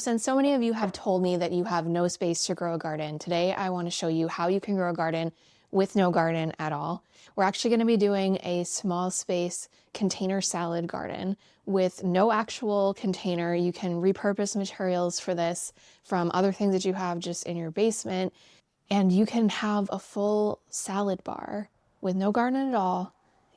Since so many of you have told me that you have no space to grow a garden, today I want to show you how you can grow a garden with no garden at all. We're actually going to be doing a small space container salad garden with no actual container. You can repurpose materials for this from other things that you have just in your basement, and you can have a full salad bar with no garden at all,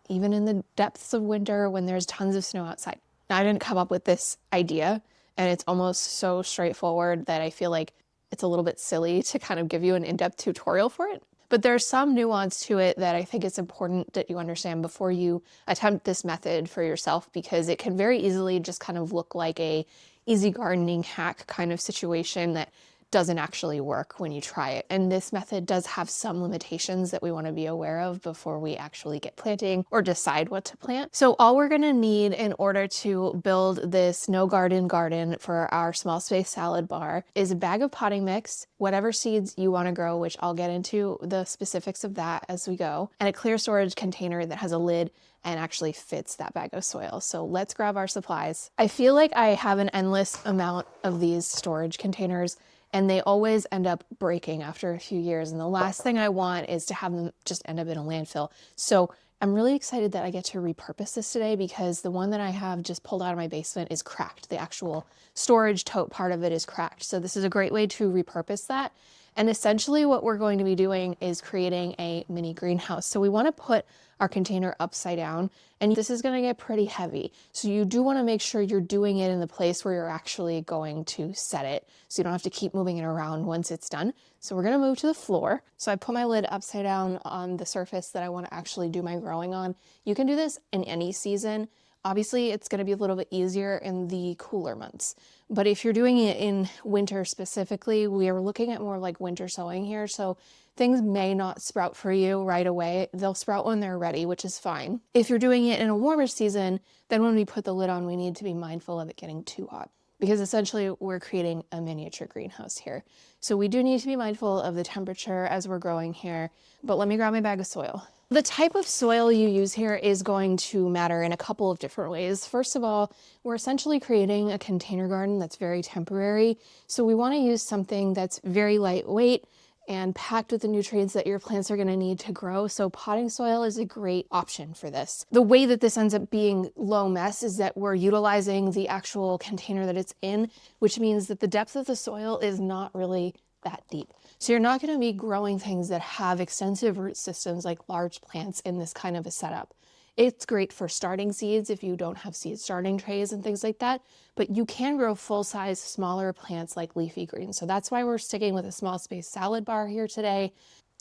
even in the depths of winter when there's tons of snow outside. Now, I didn't come up with this idea, and it's almost so straightforward that I feel like it's a little bit silly to kind of give you an in-depth tutorial for it. But there's some nuance to it that I think it's important that you understand before you attempt this method for yourself, because it can very easily just kind of look like a easy gardening hack kind of situation that doesn't actually work when you try it. And this method does have some limitations that we want to be aware of before we actually get planting or decide what to plant. So all we're going to need in order to build this no garden garden for our small space salad bar is a bag of potting mix, whatever seeds you want to grow, which I'll get into the specifics of that as we go, and a clear storage container that has a lid and actually fits that bag of soil. So let's grab our supplies. I feel like I have an endless amount of these storage containers, and they always end up breaking after a few years. And the last thing I want is to have them just end up in a landfill. So I'm really excited that I get to repurpose this today, because the one that I have just pulled out of my basement is cracked. The actual storage tote part of it is cracked. So this is a great way to repurpose that. And essentially what we're going to be doing is creating a mini greenhouse. So we want to put our container upside down, and this is going to get pretty heavy. So you do want to make sure you're doing it in the place where you're actually going to set it, so you don't have to keep moving it around once it's done. So we're going to move to the floor. So I put my lid upside down on the surface that I want to actually do my growing on. You can do this in any season. Obviously, it's going to be a little bit easier in the cooler months. But if you're doing it in winter specifically, we are looking at more like winter sowing here. So things may not sprout for you right away. They'll sprout when they're ready, which is fine. If you're doing it in a warmer season, then when we put the lid on, we need to be mindful of it getting too hot, because essentially we're creating a miniature greenhouse here. So we do need to be mindful of the temperature as we're growing here. But let me grab my bag of soil. The type of soil you use here is going to matter in a couple of different ways. First of all, we're essentially creating a container garden that's very temporary. So we want to use something that's very lightweight and packed with the nutrients that your plants are going to need to grow. So potting soil is a great option for this. The way that this ends up being low mess is that we're utilizing the actual container that it's in, which means that the depth of the soil is not really that deep. So you're not going to be growing things that have extensive root systems like large plants in this kind of a setup. It's great for starting seeds if you don't have seed starting trays and things like that, but you can grow full-size, smaller plants like leafy greens. So that's why we're sticking with a small space salad bar here today,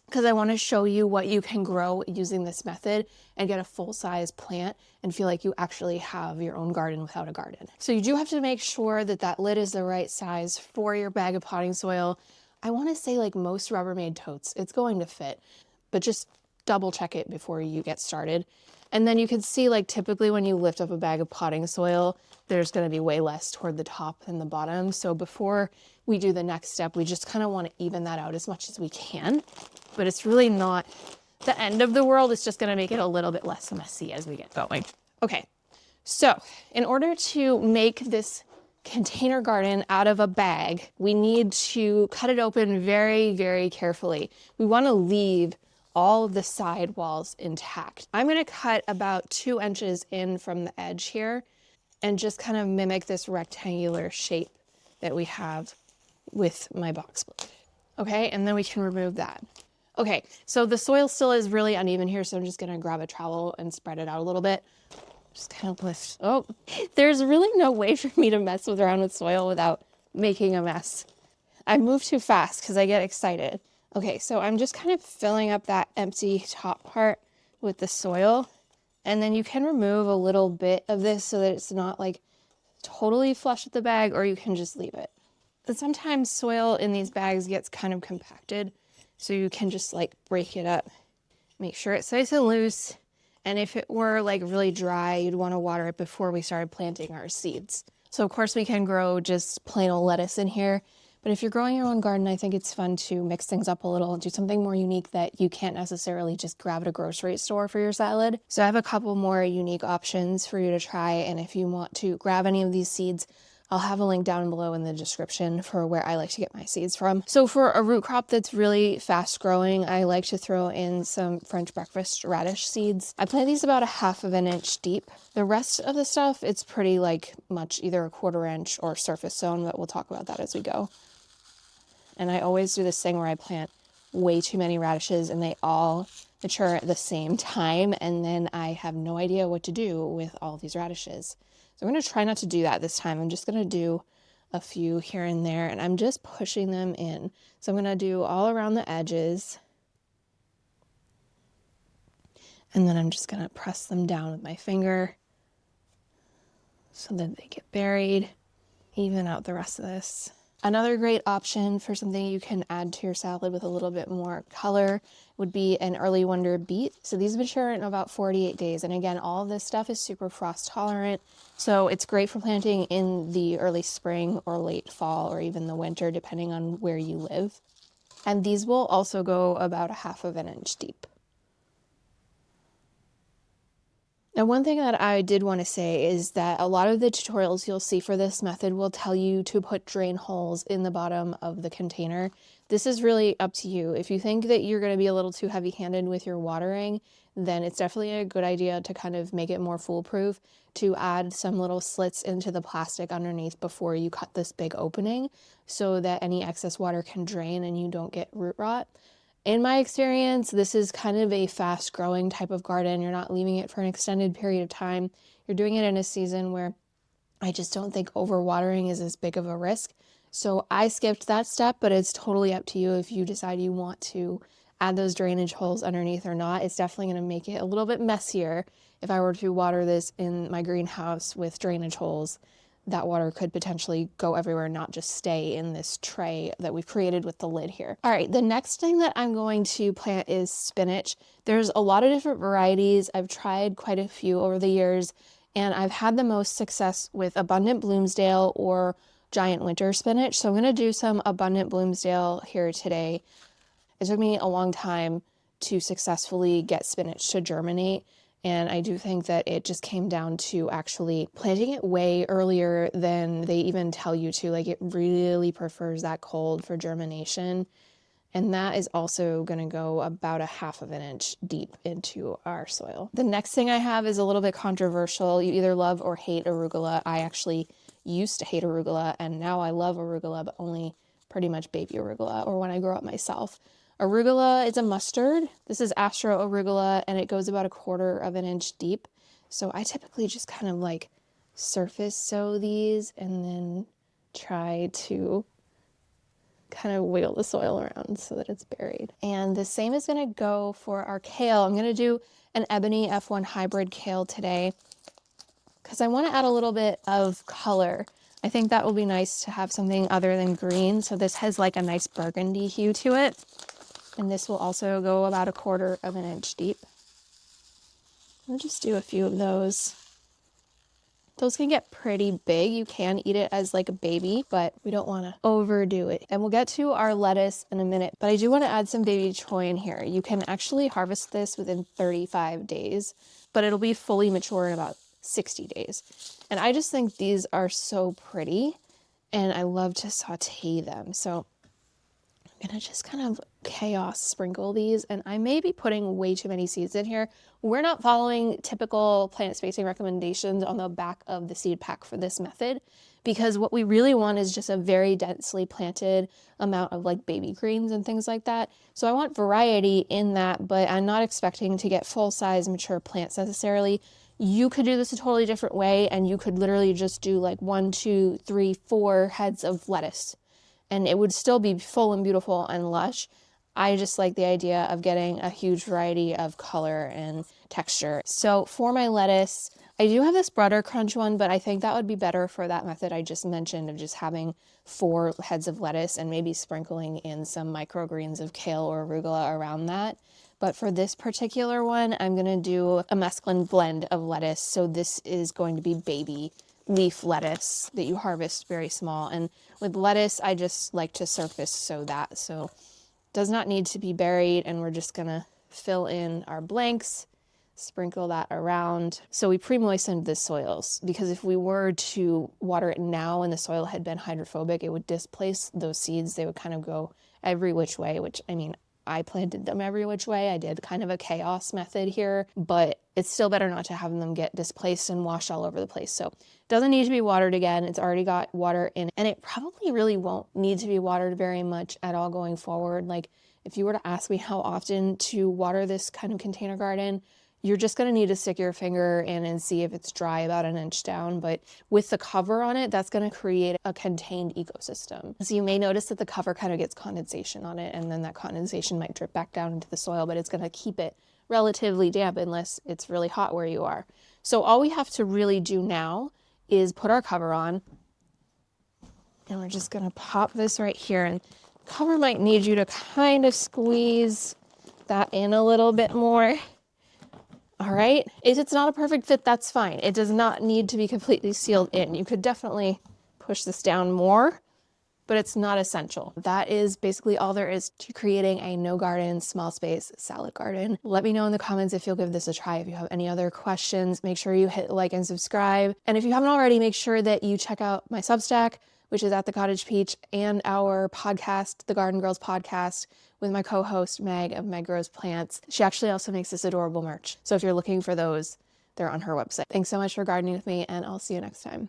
because I want to show you what you can grow using this method and get a full-size plant and feel like you actually have your own garden without a garden. So you do have to make sure that that lid is the right size for your bag of potting soil. I want to say, like most Rubbermaid totes, it's going to fit, but just double check it before you get started. And then you can see, like, typically when you lift up a bag of potting soil, there's going to be way less toward the top than the bottom. So before we do the next step, we just kind of want to even that out as much as we can. But it's really not the end of the world. It's just going to make it a little bit less messy as we get going. Okay, so in order to make this container garden out of a bag, we need to cut it open very, very carefully. We want to leave all of the side walls intact. I'm going to cut about 2 inches in from the edge here and just kind of mimic this rectangular shape that we have with my box blade. Okay, and then we can remove that. Okay, so the soil still is really uneven here, so I'm just going to grab a trowel and spread it out a little bit. Just kind of lift. Oh, there's really no way for me to mess around with soil without making a mess. I move too fast because I get excited. Okay, so I'm just kind of filling up that empty top part with the soil. And then you can remove a little bit of this so that it's not like totally flush with the bag, or you can just leave it. But sometimes soil in these bags gets kind of compacted, so you can just like break it up. Make sure it's nice and loose. And if it were like really dry, you'd want to water it before we started planting our seeds. So of course we can grow just plain old lettuce in here. But if you're growing your own garden, I think it's fun to mix things up a little and do something more unique that you can't necessarily just grab at a grocery store for your salad. So I have a couple more unique options for you to try. And if you want to grab any of these seeds, I'll have a link down below in the description for where I like to get my seeds from. So for a root crop that's really fast growing, I like to throw in some French breakfast radish seeds. I plant these about 1/2 inch deep. The rest of the stuff, it's pretty like much either a 1/4 inch or surface sown, but we'll talk about that as we go. And I always do this thing where I plant way too many radishes and they all mature at the same time, and then I have no idea what to do with all these radishes. So I'm going to try not to do that this time. I'm just going to do a few here and there, and I'm just pushing them in. So I'm going to do all around the edges, and then I'm just going to press them down with my finger so that they get buried. Even out the rest of this. Another great option for something you can add to your salad with a little bit more color would be an early wonder beet. So these mature in about 48 days. And again, all of this stuff is super frost tolerant. So it's great for planting in the early spring or late fall or even the winter, depending on where you live. And these will also go about 1/2 inch deep. Now, one thing that I did want to say is that a lot of the tutorials you'll see for this method will tell you to put drain holes in the bottom of the container. This is really up to you. If you think that you're going to be a little too heavy-handed with your watering, then it's definitely a good idea to kind of make it more foolproof, to add some little slits into the plastic underneath before you cut this big opening so that any excess water can drain and you don't get root rot. In my experience, this is kind of a fast growing type of garden. You're not leaving it for an extended period of time. You're doing it in a season where I just don't think overwatering is as big of a risk. So I skipped that step, but it's totally up to you if you decide you want to add those drainage holes underneath or not. It's definitely going to make it a little bit messier. If I were to water this in my greenhouse with drainage holes, that water could potentially go everywhere, not just stay in this tray that we've created with the lid here. All right, the next thing that I'm going to plant is spinach. There's a lot of different varieties. I've tried quite a few over the years, and I've had the most success with Abundant Bloomsdale or Giant Winter Spinach. So I'm gonna do some Abundant Bloomsdale here today. It took me a long time to successfully get spinach to germinate. And I do think that it just came down to actually planting it way earlier than they even tell you to. Like, it really prefers that cold for germination. And that is also going to go about 1/2 inch deep into our soil. The next thing I have is a little bit controversial. You either love or hate arugula. I actually used to hate arugula, and now I love arugula, but only pretty much baby arugula or when I grow up myself. Arugula is a mustard. This is Astro arugula, and it goes about 1/4 inch deep. So I typically just kind of like surface sow these and then try to kind of wiggle the soil around so that it's buried. And the same is going to go for our kale. I'm going to do an Ebony F1 hybrid kale today because I want to add a little bit of color. I think that will be nice to have something other than green. So this has like a nice burgundy hue to it. And this will also go about 1/4 inch deep. I'll just do a few of those. Those can get pretty big. You can eat it as like a baby, but we don't want to overdo it. And we'll get to our lettuce in a minute, but I do want to add some baby choy in here. You can actually harvest this within 35 days, but it'll be fully mature in about 60 days. And I just think these are so pretty, and I love to saute them. So I'm gonna just kind of chaos sprinkle these, and I may be putting way too many seeds in here. We're not following typical plant spacing recommendations on the back of the seed pack for this method, because what we really want is just a very densely planted amount of like baby greens and things like that. So I want variety in that, but I'm not expecting to get full-size mature plants necessarily. You could do this a totally different way, and you could literally just do like 1, 2, 3, 4 heads of lettuce, and it would still be full and beautiful and lush. I just like the idea of getting a huge variety of color and texture. So for my lettuce, I do have this Butter Crunch one, but I think that would be better for that method I just mentioned of just having 4 heads of lettuce and maybe sprinkling in some microgreens of kale or arugula around that. But for this particular one, I'm gonna do a mesclun blend of lettuce. So this is going to be baby leaf lettuce that you harvest very small. And with lettuce, I just like to surface sow that. So it does not need to be buried, and we're just gonna fill in our blanks sprinkle that around. So we pre-moistened the soils because if we were to water it now and the soil had been hydrophobic, it would displace those seeds. They would kind of go every which way, which I mean, I planted them every which way. I did kind of a chaos method here, but it's still better not to have them get displaced and wash all over the place. So it doesn't need to be watered again. It's already got water in it, and it probably really won't need to be watered very much at all going forward. Like if you were to ask me how often to water this kind of container garden, you're just going to need to stick your finger in and see if it's dry about an inch down. But with the cover on it, that's going to create a contained ecosystem. So you may notice that the cover kind of gets condensation on it, and then that condensation might drip back down into the soil, but it's going to keep it relatively damp unless it's really hot where you are. So all we have to really do now is put our cover on, and we're just going to pop this right here. And cover might need you to kind of squeeze that in a little bit more. All right, if it's not a perfect fit, that's fine. It does not need to be completely sealed in. You could definitely push this down more, but it's not essential. That is basically all there is to creating a no garden, small space salad garden. Let me know in the comments if you'll give this a try. If you have any other questions, make sure you hit like and subscribe. And if you haven't already, make sure that you check out my Substack, which is at the Cottage Peach, and our podcast, the Garden Girls Podcast, with my co-host Meg of Meg Grows Plants. She actually also makes this adorable merch. So if you're looking for those, they're on her website. Thanks so much for gardening with me, and I'll see you next time.